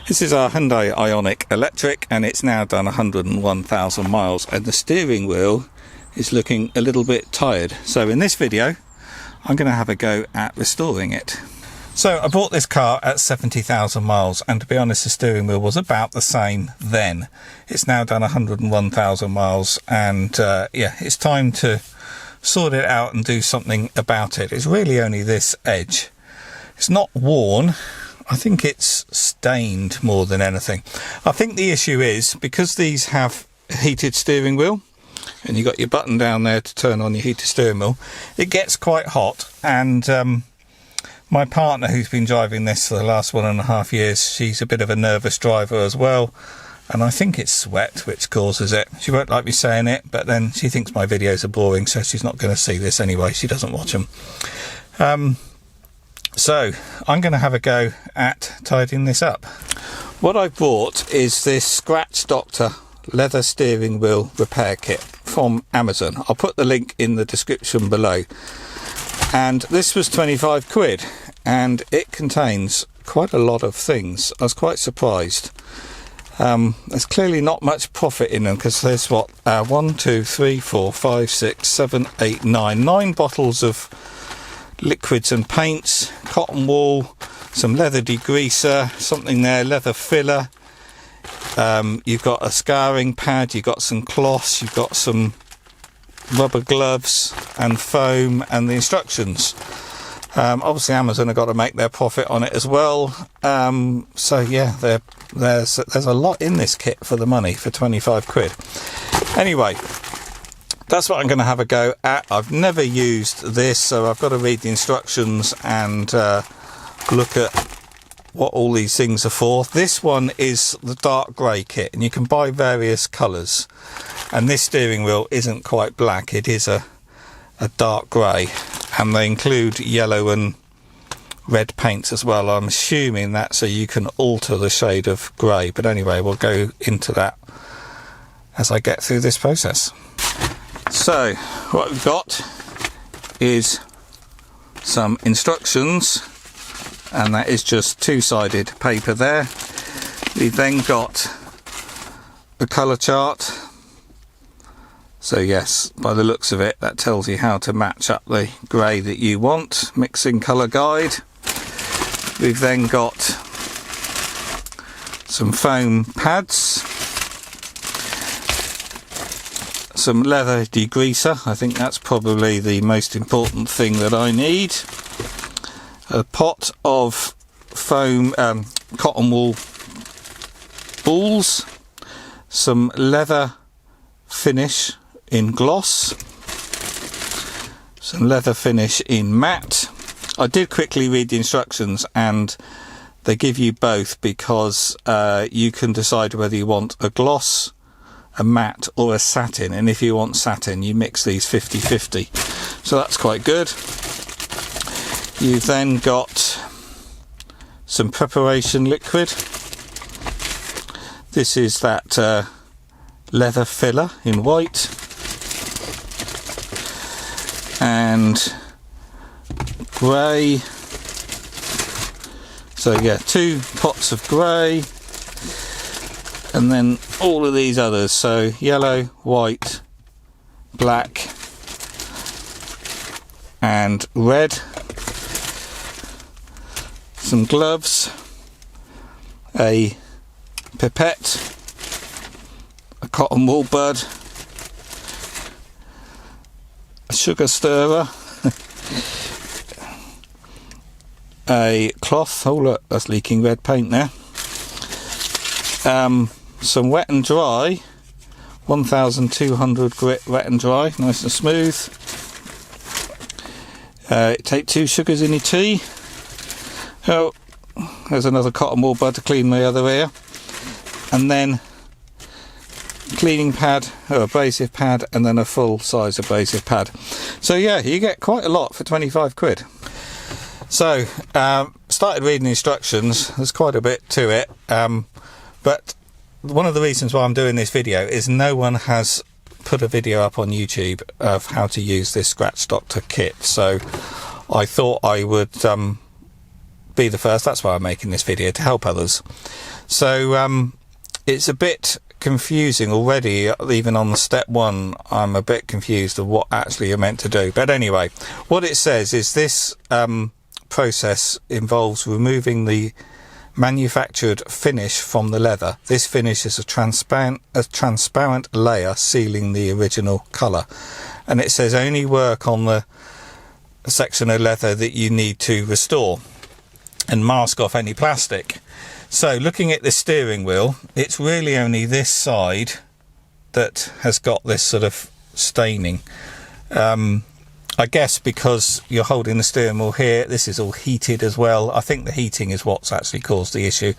This is our Hyundai Ioniq Electric, and it's now done 101,000 miles, and the steering wheel is looking a little bit tired. So in this video I'm going to have a go at restoring it. So I bought this car at 70,000 miles, and to be honest, the steering wheel was about the same then. It's now done 101,000 miles, and yeah, it's time to sort it out and do something about it. It's really only this edge. It's not worn. I think it's stained more than anything. I think the issue is because these have a heated steering wheel, and you've got your button down there to turn on your heated steering wheel, it gets quite hot. And my partner, who's been driving this for the last 1.5 years, she's a bit of a nervous driver as well, and I think it's sweat which causes it. She won't like me saying it, but then she thinks my videos are boring, so she's not going to see this anyway. She doesn't watch them. So I'm going to have a go at tidying this up. What I bought is this Scratch Doctor leather steering wheel repair kit from Amazon. I'll put the link in the description below. And this was 25 quid, and it contains quite a lot of things. I was quite surprised. There's clearly not much profit in them, because there's what, 1, 2, 3, 4, 5, 6, 7, 8, 9 bottles of liquids and paints, cotton wool, some leather degreaser, something there, leather filler, you've got a scouring pad, you've got some cloths, you've got some rubber gloves and foam, and the instructions. Obviously Amazon have got to make their profit on it as well, so yeah, there's a lot in this kit for the money, for 25 quid. Anyway, that's what I'm going to have a go at. I've never used this, so I've got to read the instructions and look at what all these things are for. This one is the dark grey kit, and you can buy various colours. And this steering wheel isn't quite black, it is a dark grey. And they include yellow and red paints as well. I'm assuming that's so you can alter the shade of grey. But anyway, we'll go into that as I get through this process. So what we've got is some instructions, and that is just two-sided paper there. We've then got the colour chart. So yes, by the looks of it, that tells you how to match up the grey that you want. Mixing colour guide. We've then got some foam pads, some leather degreaser. I think that's probably the most important thing that I need. A pot of foam, cotton wool balls, some leather finish in gloss, some leather finish in matte. I did quickly read the instructions, and they give you both, because you can decide whether you want a gloss, a matte, or a satin, and if you want satin you mix these 50-50, so that's quite good. You've then got some preparation liquid. This is that leather filler in white, and grey. So yeah, 2 pots of grey, and then all of these others, so yellow, white, black and red. Some gloves, a pipette, a cotton wool bud, a sugar stirrer, a cloth. Oh look, that's leaking red paint there. Some wet and dry, 1200 grit wet and dry, nice and smooth. Take 2 sugars in your tea. Oh, there's another cotton wool bud to clean my other ear. And then cleaning pad, or abrasive pad, and then a full size abrasive pad. So yeah, you get quite a lot for 25 quid. So started reading the instructions. There's quite a bit to it, but one of the reasons why I'm doing this video is no one has put a video up on YouTube of how to use this Scratch Doctor kit, so I thought I would be the first. That's why I'm making this video, to help others. So it's a bit confusing already. Even on the step 1, I'm a bit confused of what actually you're meant to do. But anyway, what it says is this process involves removing the manufactured finish from the leather. This finish is a transparent layer sealing the original colour, and it says only work on the section of leather that you need to restore and mask off any plastic. So looking at the steering wheel, it's really only this side that has got this sort of staining. I guess because you're holding the steering wheel here, this is all heated as well. I think the heating is what's actually caused the issue.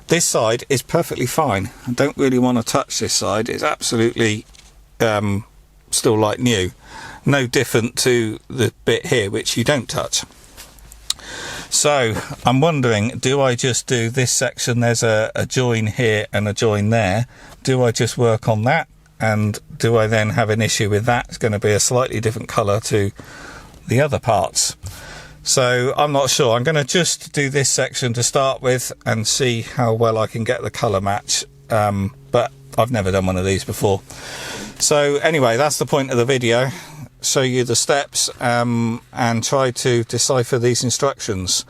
This side is perfectly fine. I don't really want to touch this side. It's absolutely still like new. No different to the bit here, which you don't touch. So I'm wondering, do I just do this section? There's a join here and a join there. Do I just work on that? And do I then have an issue with that? It's going to be a slightly different colour to the other parts. So I'm not sure. I'm going to just do this section to start with and see how well I can get the colour match. But I've never done one of these before. So anyway, that's the point of the video. Show you the steps and try to decipher these instructions.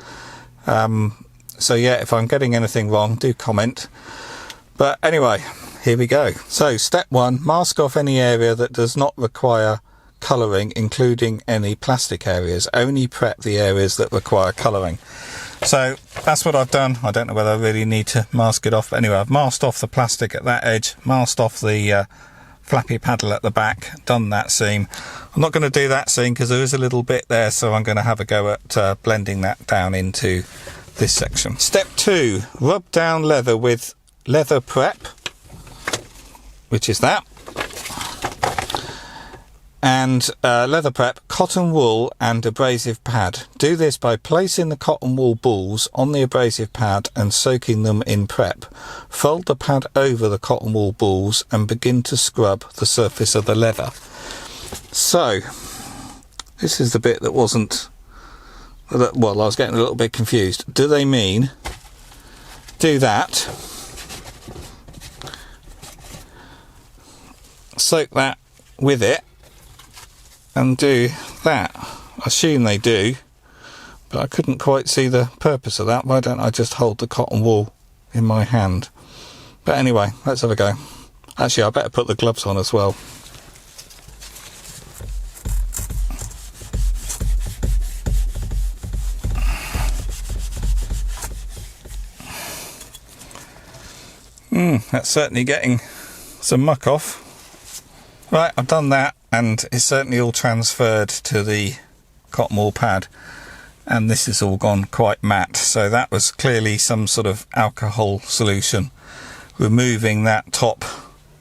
So yeah, if I'm getting anything wrong, do comment. But anyway, here we go. So step 1, mask off any area that does not require colouring, including any plastic areas. Only prep the areas that require colouring. So that's what I've done. I don't know whether I really need to mask it off. But anyway, I've masked off the plastic at that edge, masked off the flappy paddle at the back, done that seam. I'm not going to do that seam because there is a little bit there, so I'm going to have a go at blending that down into this section. Step 2, rub down leather with leather prep, which is that, and leather prep, cotton wool and abrasive pad. Do this by placing the cotton wool balls on the abrasive pad and soaking them in prep. Fold the pad over the cotton wool balls and begin to scrub the surface of the leather. So this is the bit that wasn't, well, I was getting a little bit confused. Do they mean do that, soak that with it, and do that? I assume they do, but I couldn't quite see the purpose of that. Why don't I just hold the cotton wool in my hand? But anyway, let's have a go. Actually, I better put the gloves on as well. That's certainly getting some muck off. Right, I've done that, and it's certainly all transferred to the cotton wool pad, and this has all gone quite matte. So that was clearly some sort of alcohol solution, removing that top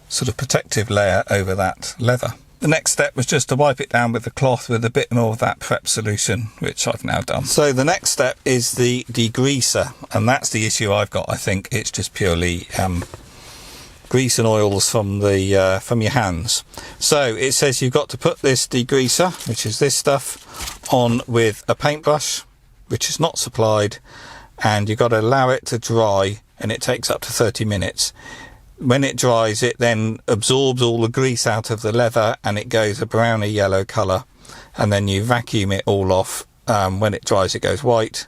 sort of protective layer over that leather. The next step was just to wipe it down with the cloth with a bit more of that prep solution, which I've now done. So the next step is the degreaser, and that's the issue I've got. I think it's just purely grease and oils from your hands. So it says you've got to put this degreaser, which is this stuff, on with a paintbrush, which is not supplied, and you've got to allow it to dry, and it takes up to 30 minutes. When it dries, it then absorbs all the grease out of the leather and it goes a browny yellow colour, and then you vacuum it all off. When it dries, it goes white,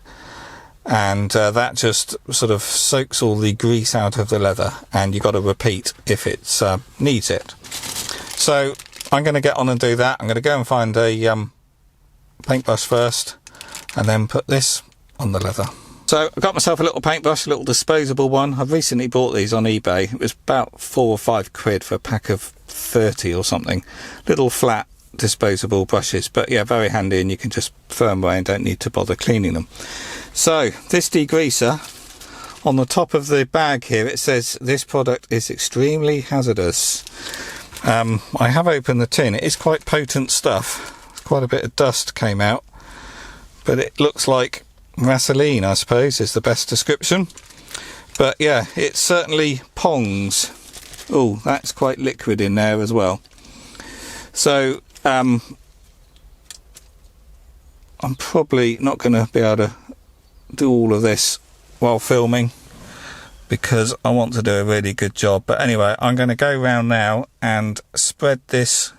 and that just sort of soaks all the grease out of the leather, and you've got to repeat if it needs it. So I'm going to get on and do that. I'm going to go and find a paintbrush first and then put this on the leather. So I got myself a little paintbrush, a little disposable one. I've recently bought these on eBay. It was about 4 or 5 quid for a pack of 30 or something. Little flat disposable brushes, but yeah, very handy, and you can just throw them away and don't need to bother cleaning them. So this degreaser, on the top of the bag here, it says this product is extremely hazardous. I have opened the tin. It is quite potent stuff. Quite a bit of dust came out, but it looks like Vaseline, I suppose, is the best description. But yeah, it certainly pongs. Oh, that's quite liquid in there as well. So I'm probably not going to be able to do all of this while filming because I want to do a really good job. But anyway, I'm going to go round now and spread this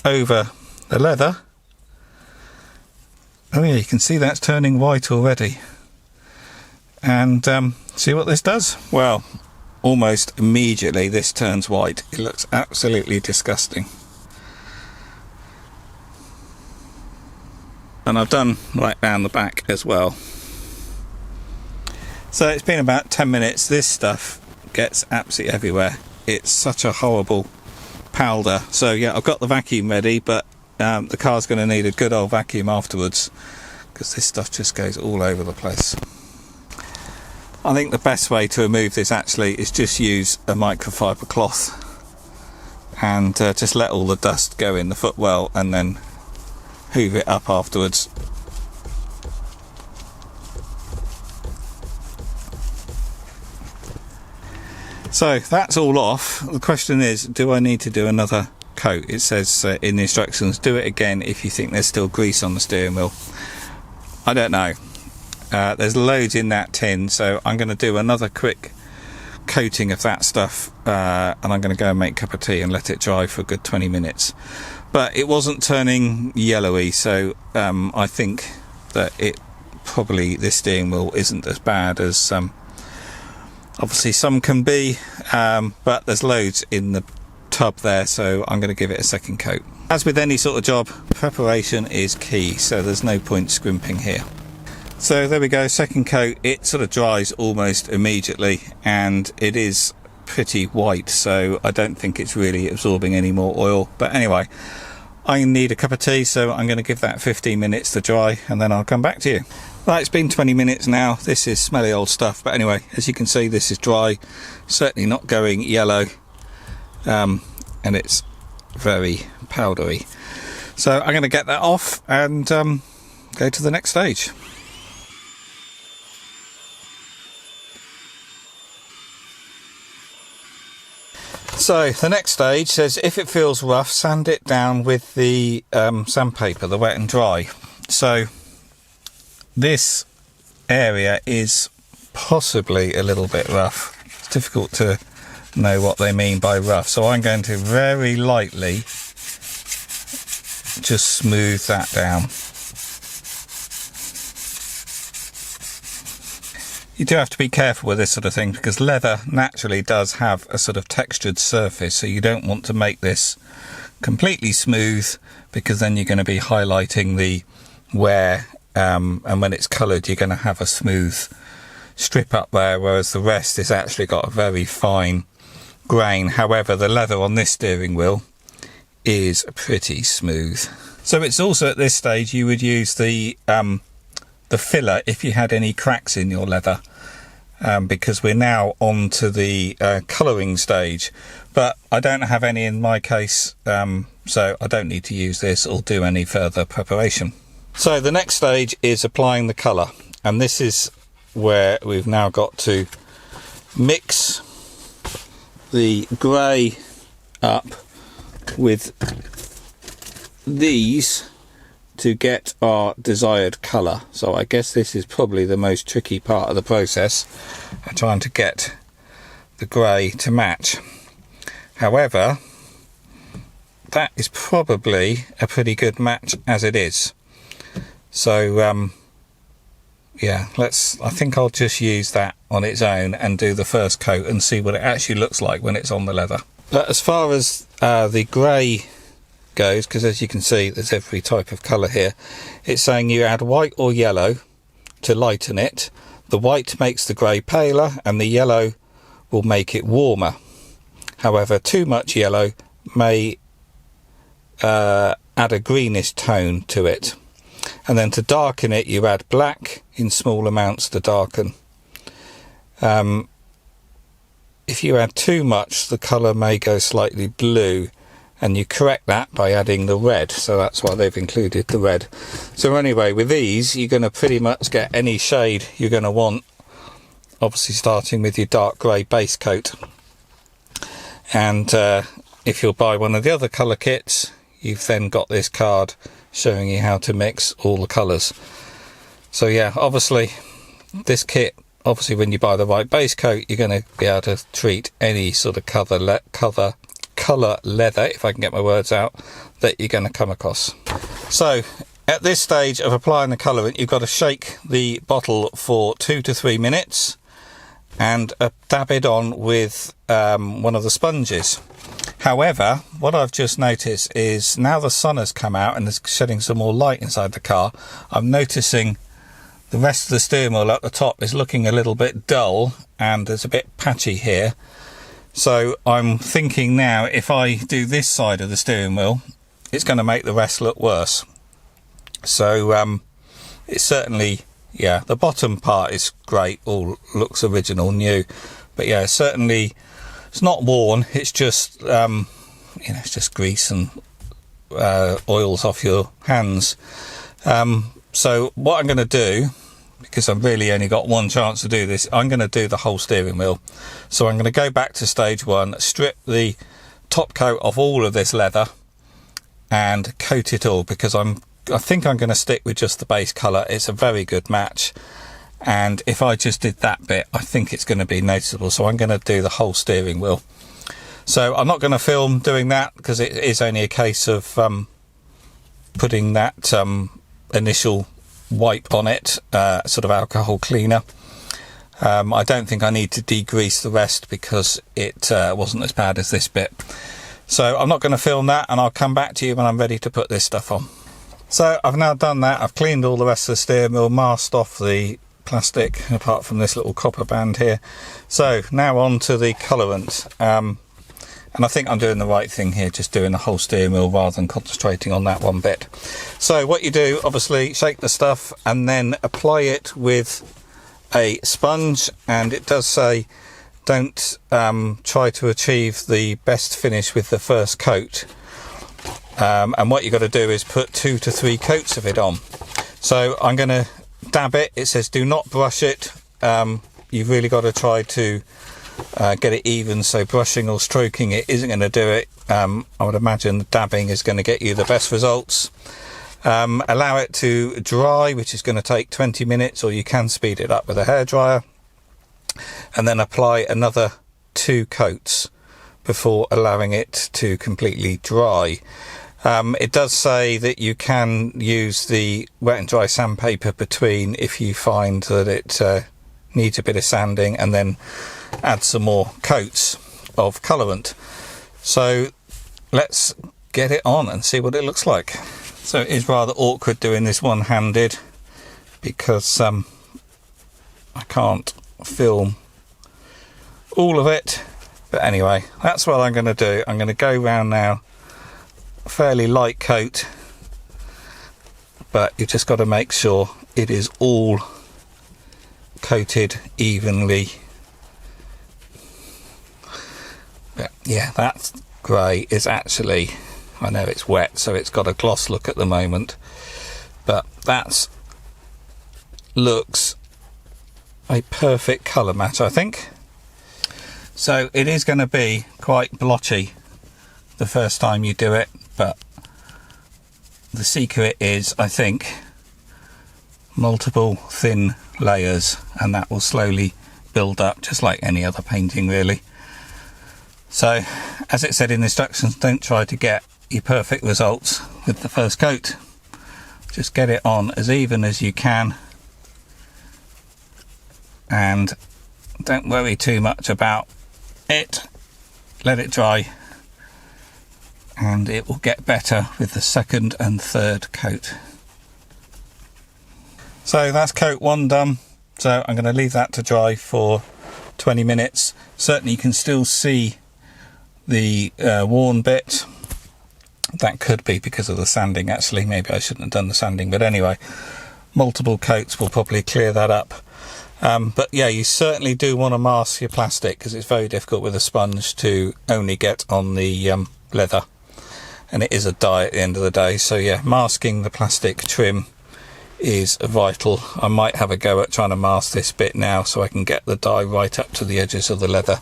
over the leather. Oh yeah, you can see that's turning white already. And see what this does? Well, almost immediately this turns white. It looks absolutely disgusting. And I've done right down the back as well. So it's been about 10 minutes. This stuff gets absolutely everywhere. It's such a horrible powder. So yeah, I've got the vacuum ready, but the car's going to need a good old vacuum afterwards because this stuff just goes all over the place. I think the best way to remove this actually is just use a microfiber cloth and just let all the dust go in the footwell and then hoover it up afterwards. So that's all off. The question is, do I need to do another coat? It says in the instructions, do it again if you think there's still grease on the steering wheel. I don't know. There's loads in that tin, so I'm going to do another quick coating of that stuff, and I'm going to go and make a cup of tea and let it dry for a good 20 minutes. But it wasn't turning yellowy, so I think that this steering wheel isn't as bad as obviously some can be, but there's loads in the tub there, so I'm going to give it a second coat. As with any sort of job, preparation is key, so there's no point scrimping here. So there we go, second coat. It sort of dries almost immediately and it is pretty white, so I don't think it's really absorbing any more oil. But anyway, I need a cup of tea, so I'm going to give that 15 minutes to dry and then I'll come back to you. Right, it's been 20 minutes now. This is smelly old stuff, but anyway, as you can see, this is dry, certainly not going yellow, and it's very powdery. So I'm going to get that off and go to the next stage. So the next stage says if it feels rough, sand it down with the sandpaper, the wet and dry. So this area is possibly a little bit rough. It's difficult to know what they mean by rough, so I'm going to very lightly just smooth that down. You do have to be careful with this sort of thing because leather naturally does have a sort of textured surface, so you don't want to make this completely smooth because then you're going to be highlighting the wear, and when it's coloured you're going to have a smooth strip up there, whereas the rest has actually got a very fine grain. However, the leather on this steering wheel is pretty smooth. So it's also at this stage you would use the filler if you had any cracks in your leather, because we're now on to the colouring stage, but I don't have any in my case, so I don't need to use this or do any further preparation. So the next stage is applying the colour, and this is where we've now got to mix the grey up with these to get our desired colour. So I guess this is probably the most tricky part of the process, trying to get the grey to match. However, that is probably a pretty good match as it is. So yeah, I think I'll just use that on its own and do the first coat and see what it actually looks like when it's on the leather. But as far as the grey goes, because as you can see there's every type of colour here, it's saying you add white or yellow to lighten it. The white makes the grey paler and the yellow will make it warmer. However, too much yellow may add a greenish tone to it. And then to darken it you add black in small amounts to darken. If you add too much the colour may go slightly blue, and you correct that by adding the red, so that's why they've included the red. So anyway, with these you're going to pretty much get any shade you're going to want, obviously starting with your dark grey base coat. And if you'll buy one of the other colour kits, you've then got this card showing you how to mix all the colours. So yeah, obviously this kit, obviously when you buy the right base coat, you're going to be able to treat any sort of colour leather, if I can get my words out, that you're going to come across. So at this stage of applying the colourant, you've got to shake the bottle for 2 to 3 minutes and dab it on with one of the sponges. However, what I've just noticed is now the sun has come out and is shedding some more light inside the car, I'm noticing the rest of the steering wheel at the top is looking a little bit dull and there's a bit patchy here. So I'm thinking now, if I do this side of the steering wheel, it's going to make the rest look worse. So it's certainly, yeah, the bottom part is great, all looks original, new, but yeah, certainly it's not worn, it's just it's just grease and oils off your hands. So what I'm going to do, because I've really only got one chance to do this, I'm going to do the whole steering wheel. So I'm going to go back to stage 1, strip the top coat of all of this leather and coat it all, because I think I'm going to stick with just the base colour. It's a very good match, and if I just did that bit, I think it's going to be noticeable. So I'm going to do the whole steering wheel. So I'm not going to film doing that, because it is only a case of putting that initial wipe on it, sort of alcohol cleaner. I don't think I need to degrease the rest, because it wasn't as bad as this bit. So I'm not going to film that, and I'll come back to you when I'm ready to put this stuff on. So I've now done that. I've cleaned all the rest of the steering wheel, masked off the plastic apart from this little copper band here. So now on to the colourant, and I think I'm doing the right thing here, just doing the whole steering wheel rather than concentrating on that one bit. So what you do, obviously, shake the stuff and then apply it with a sponge, and it does say don't try to achieve the best finish with the first coat, and what you've got to do is put 2 to 3 coats of it on. So I'm going to dab it. It says do not brush it. You've really got to try to get it even, so brushing or stroking it isn't going to do it. I would imagine the dabbing is going to get you the best results. Allow it to dry, which is going to take 20 minutes, or you can speed it up with a hairdryer, and then apply another 2 coats before allowing it to completely dry. It does say that you can use the wet and dry sandpaper between if you find that it needs a bit of sanding, and then add some more coats of colourant. So let's get it on and see what it looks like. So it is rather awkward doing this one-handed, because I can't film all of it, but anyway, that's what I'm going to do. I'm going to go round now, fairly light coat, but you've just got to make sure it is all coated evenly. But yeah, that grey is actually, I know it's wet, so it's got a gloss look at the moment, but that looks a perfect colour match, I think. So it is going to be quite blotchy the first time you do it, but the secret is, I think, multiple thin layers, and that will slowly build up, just like any other painting really. So as it said in the instructions, don't try to get your perfect results with the first coat. Just get it on as even as you can, and don't worry too much about it. Let it dry, and it will get better with the second and third coat. So that's coat 1 done. So I'm going to leave that to dry for 20 minutes. Certainly you can still see the worn bit. That could be because of the sanding, actually. Maybe I shouldn't have done the sanding, but anyway, multiple coats will probably clear that up. But yeah, you certainly do want to mask your plastic, because it's very difficult with a sponge to only get on the leather, and it is a dye at the end of the day. So yeah, masking the plastic trim is vital. I might have a go at trying to mask this bit now so I can get the dye right up to the edges of the leather,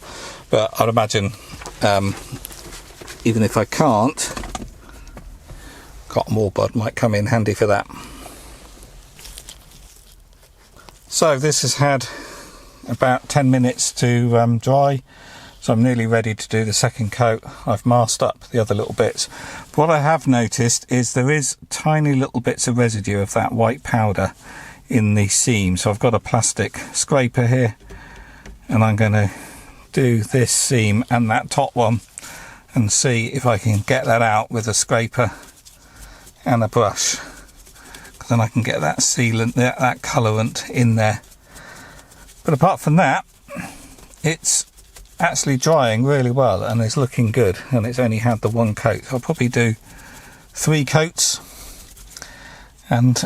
but I'd imagine even if I can't, cotton wool bud might come in handy for that. So this has had about 10 minutes to dry, so I'm nearly ready to do the second coat. I've masked up the other little bits. What I have noticed is there is tiny little bits of residue of that white powder in the seam, so I've got a plastic scraper here and I'm going to do this seam and that top one and see if I can get that out with a scraper and a brush. Then I can get that sealant, that colorant in there. But apart from that, it's actually drying really well and it's looking good, and it's only had the one coat. I'll probably do 3 coats, and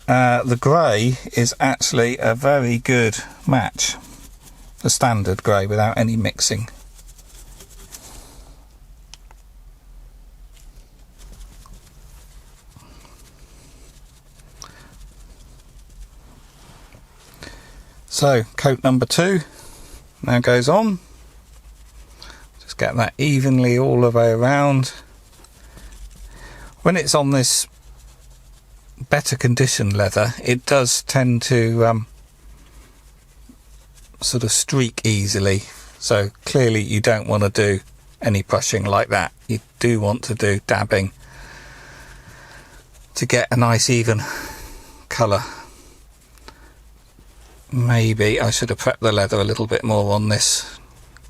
the grey is actually a very good match, the standard grey without any mixing. So coat number 2 now goes on. Just get that evenly all the way around. When it's on this better condition leather, it does tend to sort of streak easily, so clearly you don't want to do any brushing like that. You do want to do dabbing to get a nice even colour. Maybe I should have prepped the leather a little bit more on this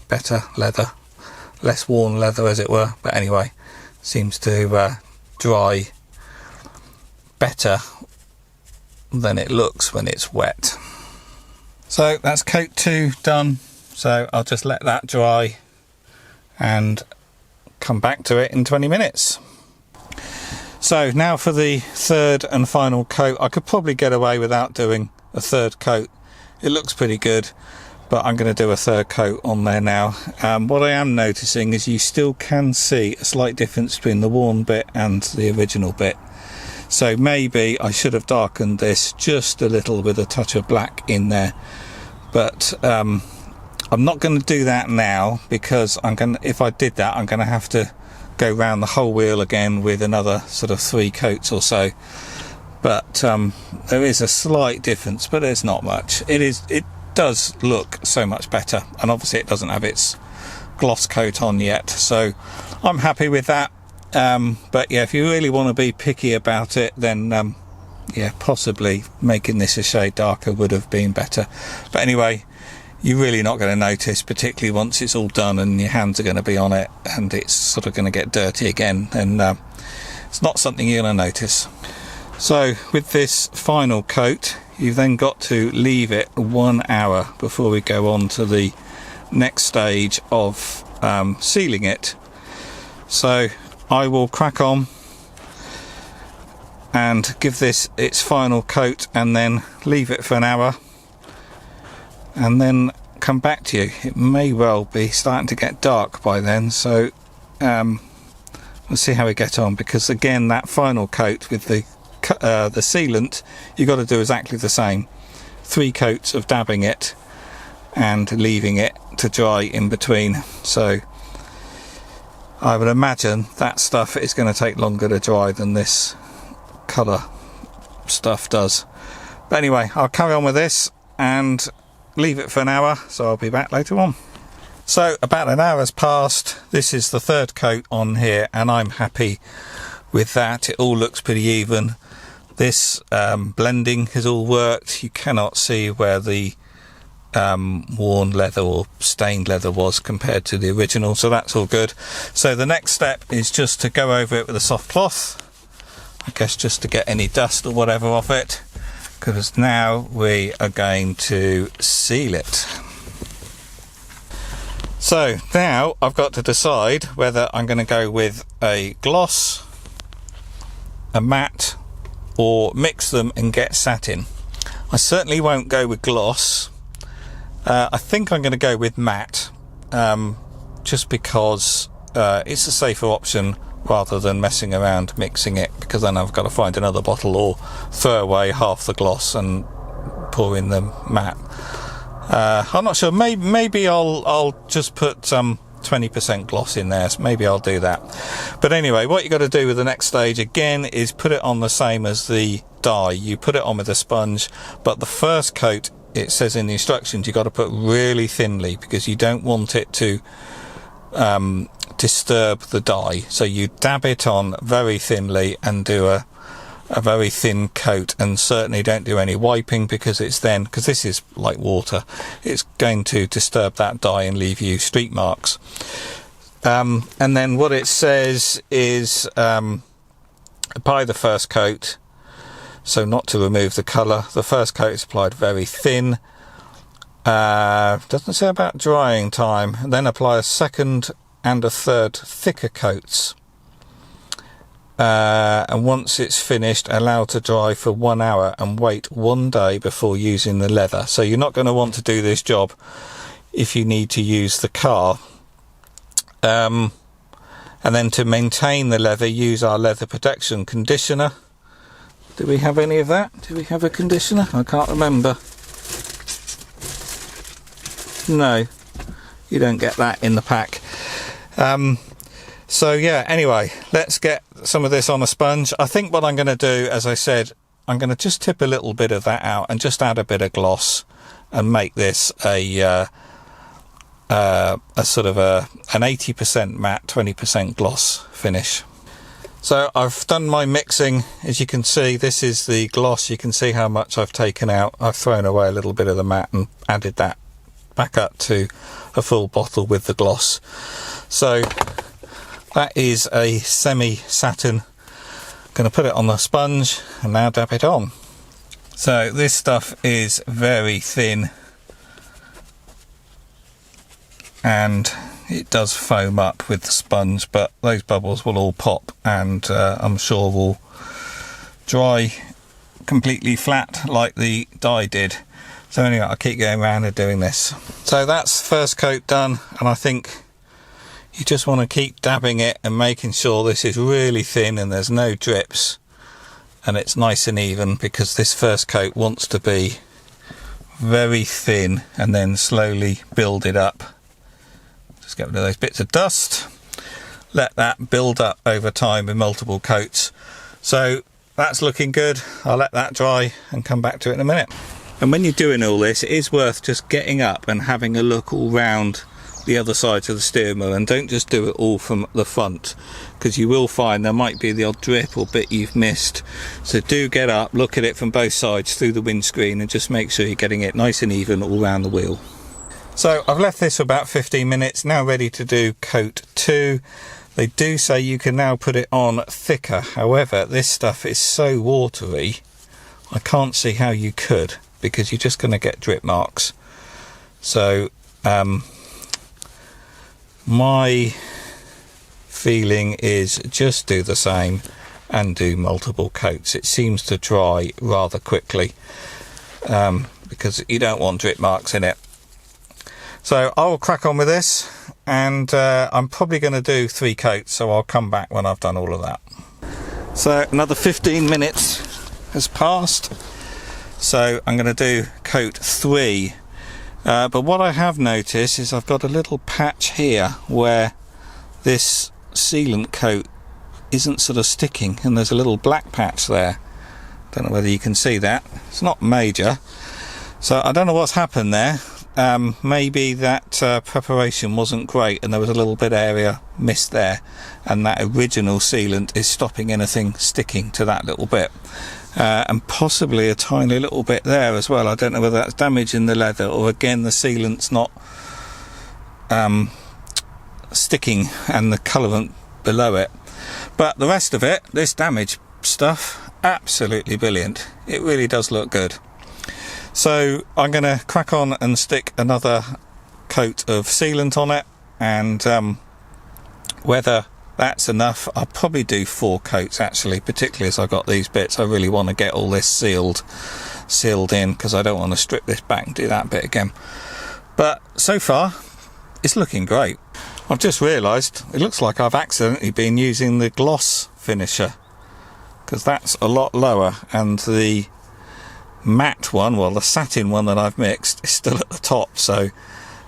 better leather, less worn leather as it were, but anyway, seems to dry better than it looks when it's wet. So that's coat 2 done, so I'll just let that dry and come back to it in 20 minutes. So now for the third and final coat. I could probably get away without doing a third coat. It looks pretty good, but I'm going to do a third coat on there now. What I am noticing is you still can see a slight difference between the worn bit and the original bit. So maybe I should have darkened this just a little with a touch of black in there. But I'm not going to do that now, because if I did that, I'm going to have to go round the whole wheel again with another sort of 3 coats or so. But there is a slight difference, but there's not much. It does look so much better, and obviously it doesn't have its gloss coat on yet, so I'm happy with that. But yeah, if you really want to be picky about it, then yeah, possibly making this a shade darker would have been better. But anyway, you're really not going to notice, particularly once it's all done and your hands are going to be on it and it's sort of going to get dirty again, and it's not something you're going to notice. So with this final coat, you've then got to leave it 1 hour before we go on to the next stage of sealing it. So I will crack on and give this its final coat and then leave it for an hour and then come back to you. It may well be starting to get dark by then, so we'll see how we get on, because again, that final coat with the sealant, you've got to do exactly the same. 3 coats of dabbing it and leaving it to dry in between. So I would imagine that stuff is going to take longer to dry than this colour stuff does. But anyway, I'll carry on with this and leave it for an hour, so I'll be back later on. So about an hour has passed. This is the third coat on here and I'm happy with that. It all looks pretty even. This blending has all worked. You cannot see where the worn leather or stained leather was compared to the original, so that's all good. So the next step is just to go over it with a soft cloth, I guess, just to get any dust or whatever off it, because now we are going to seal it. So now I've got to decide whether I'm going to go with a gloss, a matte, or mix them and get satin. I certainly won't go with gloss. I think I'm going to go with matte, just because it's a safer option rather than messing around mixing it, because then I've got to find another bottle or throw away half the gloss and pour in the matte. I'm not sure. Maybe I'll just put 20% gloss in there, so maybe I'll do that. But anyway, what you got to do with the next stage again is put it on the same as the dye, you put it on with a sponge, but the first coat, it says in the instructions, you've got to put really thinly because you don't want it to disturb the dye. So you dab it on very thinly and do a very thin coat, and certainly don't do any wiping because this is like water, it's going to disturb that dye and leave you streak marks. And then what it says is apply the first coat, so not to remove the colour. The first coat is applied very thin, doesn't say about drying time, and then apply a second and a third thicker coats, and once it's finished, allow to dry for 1 hour and wait 1 day before using the leather. So you're not going to want to do this job if you need to use the car. And then to maintain the leather, use our leather protection conditioner. Do we have any of that? Do we have a conditioner? I can't remember. No, you don't get that in the pack. So yeah, anyway, let's get some of this on a sponge. I think what I'm going to do, as I said, I'm going to just tip a little bit of that out and just add a bit of gloss and make this a sort of an 80% matte, 20% gloss finish. So I've done my mixing. As you can see, this is the gloss. You can see how much I've taken out. I've thrown away a little bit of the matte and added that back up to a full bottle with the gloss. So that is a semi-satin. Going to put it on the sponge and now dab it on. So this stuff is very thin and it does foam up with the sponge, but those bubbles will all pop and I'm sure will dry completely flat like the dye did. So anyway, I'll keep going around and doing this. So that's first coat done, and I think you just want to keep dabbing it and making sure this is really thin and there's no drips and it's nice and even, because this first coat wants to be very thin and then slowly build it up. Just get rid of those bits of dust, let that build up over time with multiple coats. So that's looking good. I'll let that dry and come back to it in a minute. And when you're doing all this, it is worth just getting up and having a look all round the other sides of the steering wheel, and don't just do it all from the front, because you will find there might be the odd drip or bit you've missed. So do get up, look at it from both sides through the windscreen, and just make sure you're getting it nice and even all around the wheel. So I've left this for about 15 minutes, now ready to do coat 2. They do say you can now put it on thicker, however this stuff is so watery I can't see how you could, because you're just going to get drip marks. So my feeling is just do the same and do multiple coats. It seems to dry rather quickly because you don't want drip marks in it. So I'll crack on with this, and I'm probably going to do 3 coats, so I'll come back when I've done all of that. So another 15 minutes has passed, so I'm going to do coat 3. But what I have noticed is I've got a little patch here where this sealant coat isn't sort of sticking, and there's a little black patch there. Don't know whether you can see that. It's not major, so I don't know what's happened there. Maybe that preparation wasn't great and there was a little bit of area missed there, and that original sealant is stopping anything sticking to that little bit. And possibly a tiny little bit there as well. I don't know whether that's damage in the leather or again the sealant's not sticking and the colourant below it. But the rest of it, this damage stuff, absolutely brilliant. It really does look good. So I'm going to crack on and stick another coat of sealant on it, and whether that's enough, I'll probably do 4 coats actually, particularly as I've got these bits. I really want to get all this sealed in, because I don't want to strip this back and do that bit again. But so far it's looking great. I've just realised it looks like I've accidentally been using the gloss finisher, because that's a lot lower, and the matte one, well the satin one that I've mixed, is still at the top. So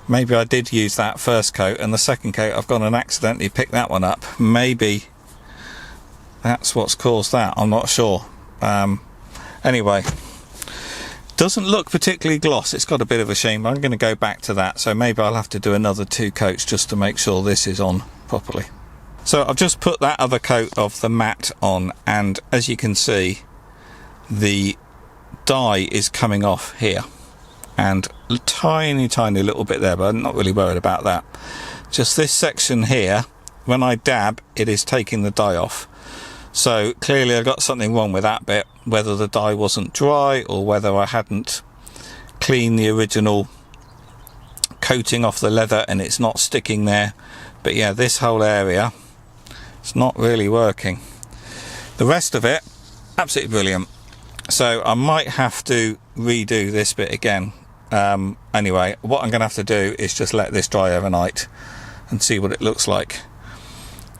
maybe I did use that first coat, and the second coat I've gone and accidentally picked that one up. Maybe that's what's caused that, I'm not sure. Anyway, doesn't look particularly gloss. It's got a bit of a sheen. I'm going to go back to that, so maybe I'll have to do another 2 coats just to make sure this is on properly. So I've just put that other coat of the matte on, and as you can see, the dye is coming off here, and a tiny little bit there, but I'm not really worried about that. Just this section here, when I dab, it is taking the dye off. So clearly I got something wrong with that bit, whether the dye wasn't dry or whether I hadn't cleaned the original coating off the leather and it's not sticking there. But yeah, this whole area, it's not really working. The rest of it, absolutely brilliant. So I might have to redo this bit again. Anyway, what I'm going to have to do is just let this dry overnight and see what it looks like.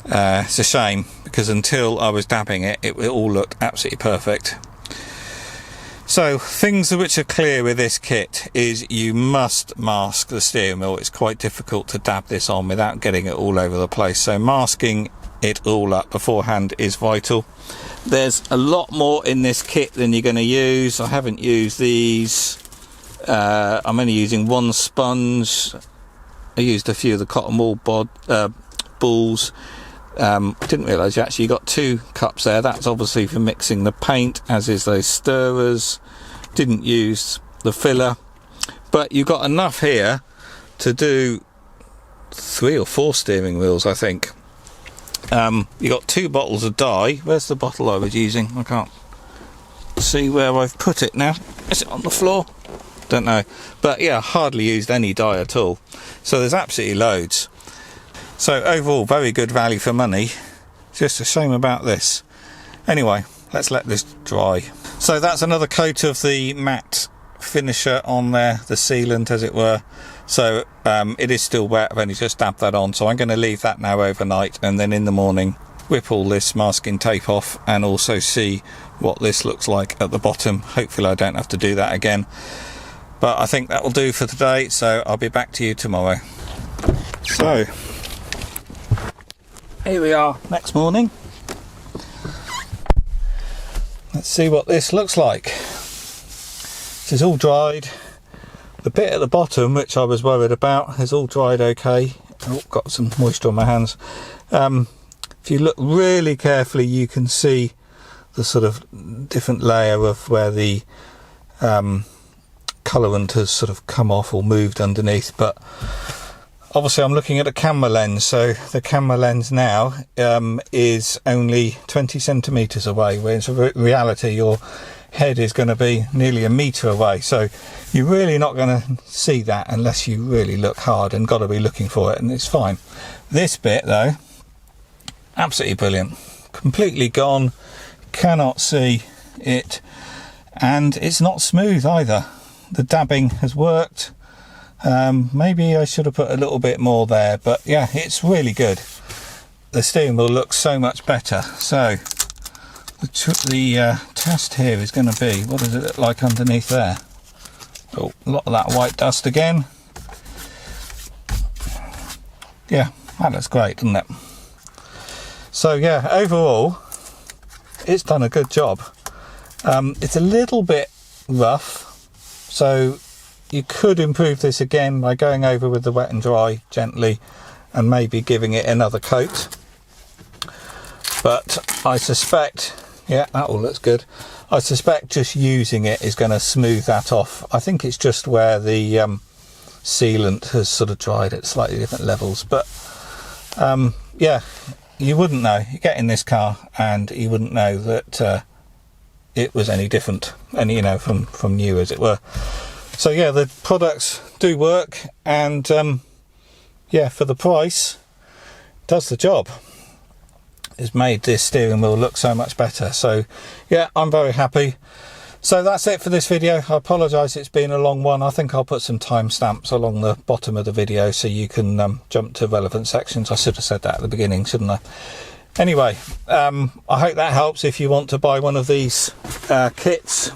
It's a shame, because until I was dabbing it, it all looked absolutely perfect. So things which are clear with this kit is you must mask the steering wheel. It's quite difficult to dab this on without getting it all over the place, so masking it all up beforehand is vital. There's a lot more in this kit than you're going to use. I haven't used these. I'm only using 1 sponge. I used a few of the cotton wool balls. Didn't realise you actually got 2 cups there. That's obviously for mixing the paint, as is those stirrers. Didn't use the filler, but you've got enough here to do 3 or 4 steering wheels, I think. You got 2 bottles of dye. Where's the bottle I was using? I can't see where I've put it now. Is it on the floor? Don't know. But yeah, hardly used any dye at all. So there's absolutely loads. So overall, very good value for money. Just a shame about this. Anyway, let's let this dry. So that's another coat of the matte finisher on there, the sealant as it were. So it is still wet. I've only just dabbed that on, so I'm going to leave that now overnight, and then in the morning whip all this masking tape off and also see what this looks like at the bottom. Hopefully I don't have to do that again, but I think that will do for today, so I'll be back to you tomorrow. So here we are next morning. Let's see what this looks like. This is all dried. The bit at the bottom, which I was worried about, is all dried okay. Oh, got some moisture on my hands. If you look really carefully, you can see the sort of different layer of where the colourant has sort of come off or moved underneath. But obviously I'm looking at a camera lens, so the camera lens now is only 20 centimetres away, whereas in reality your head is going to be nearly 1 metre away, so you're really not going to see that unless you really look hard, and got to be looking for it, and it's fine. This bit though, absolutely brilliant, completely gone, cannot see it, and it's not smooth either. The dabbing has worked. Maybe I should have put a little bit more there, but yeah, it's really good. The steering wheel looks so much better. So the test here is going to be, what does it look like underneath there? Oh, a lot of that white dust again. Yeah, that looks great, doesn't it? So yeah, overall it's done a good job. It's a little bit rough, so you could improve this again by going over with the wet and dry gently and maybe giving it another coat. But I suspect, yeah, that all looks good. I suspect just using it is going to smooth that off. I think it's just where the sealant has sort of dried at slightly different levels. But yeah, you wouldn't know. You get in this car and you wouldn't know that it was any different, and you know, from new as it were. So yeah, the products do work, and yeah, for the price, does the job. It's made this steering wheel look so much better. So yeah, I'm very happy. So that's it for this video. I apologise, it's been a long one. I think I'll put some timestamps along the bottom of the video so you can jump to relevant sections. I should have said that at the beginning, shouldn't I? Anyway, I hope that helps if you want to buy one of these kits.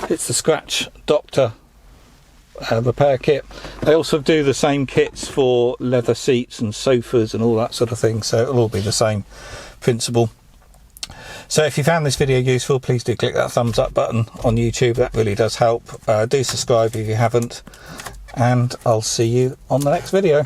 It's the Scratch Doctor repair kit. They also do the same kits for leather seats and sofas and all that sort of thing, so it'll all be the same principle. So if you found this video useful, please do click that thumbs up button on YouTube. That really does help. Do subscribe if you haven't, and I'll see you on the next video.